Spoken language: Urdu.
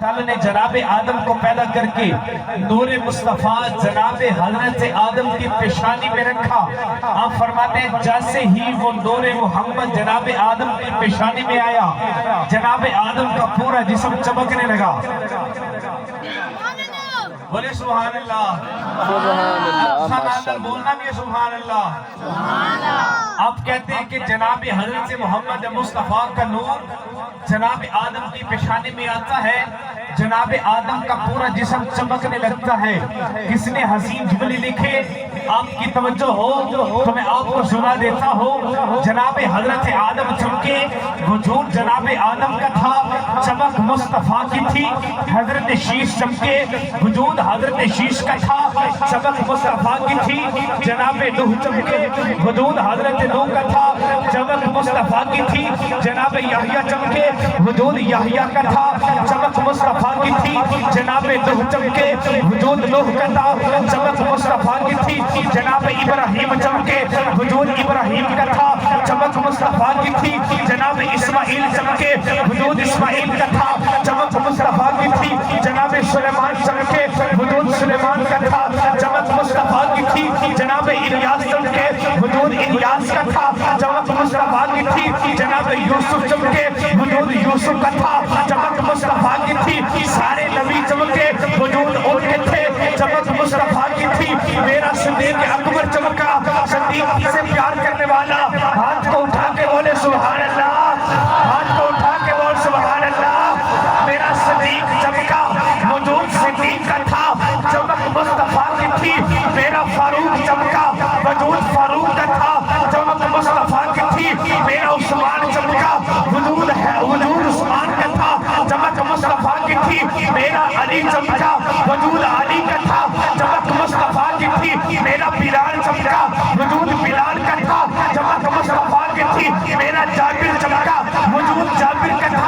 تعالیٰ نے جناب آدم کو پیدا کر کے نور مصطفیٰ جناب حضرت آدم کی پیشانی میں رکھا. آپ فرماتے ہیں جیسے ہی وہ نور محمد جناب آدم کی پیشانی میں آیا جناب آدم کا پورا جسم چمکنے لگا. بولے سبحان اللہ. بولنا بھی ہے سبحان اللہ. آپ کہتے ہیں کہ جناب حضرت محمد مصطفیٰ کا نور جناب آدم کی پیشانی میں آتا ہے, جناب آدم کا پورا جسم چمکنے لگتا ہے. کس نے حسین جملے لکھے, آپ کی توجہ ہو تو میں آپ کو سنا دیتا ہوں. جناب حضرت آدم چمکے, وجود جناب آدم کا تھا, چمک مصطفیٰ کی تھی. حضرت شیش چمکے, وجود حضرت شیش کا تھا, چمک مصطفیٰ کی تھی. جناب نوح چمکے, وجود حضرت نوح کا تھا, چمک مصطفیٰ کی تھی. جناب یحییٰ چمکے, وجود یحییٰ کا تھا, چمک مصطفیٰ کی تھی. جناب نوح چمکے, وجود نوح کا تھا, چمک مصطفیٰ کی تھی. جناب ابراہیم چمکے, وجود ابراہیم کا تھا, چمک مصطفیٰ کی تھی. جناب اسماعیل چمکے, وجود اسماعیل کا تھا, چمک مصطفیٰ کی تھی. جناب سلیمان چمکے, وجود سلیمان کا تھا, چمک مصطفیٰ کی تھی. جناب الیاس چمکے, وجود الیاس کا تھا, چمک مصطفیٰ کی تھی. جناب یوسف چمکے, وجود یوسف کا تھا, چمک مصطفیٰ کی تھی. سارے نبی چمکے, وجود ان کے تھے, چمک مصطفیٰ کی تھی. میرا صدیق اکبر چمکا, صدیق سے پیار کرنے والا ہاتھ کو اٹھا کے بولے سبحان اللہ. ہاتھ کو اٹھا کے بول سبحان اللہ. میرا صدیق چمکا, وجود صدیق کا تھا, چمک مصطفیٰ کی تھی. میرا فاروق چمکا, وجود فاروق کا تھا, چمک مصطفیٰ کی تھی. میرا عثمان چمکا, وجود عثمان کا تھا, چمک مصطفیٰ کی تھی. میرا علی چمکا, وجود علی کا تھا, چمک مصطفیٰ کی تھی. میرا بلال چمکا, وجود بلال کا تھا, چمک مصطفیٰ کی تھی. میرا جابر چمکا, وجود جابر کا تھا,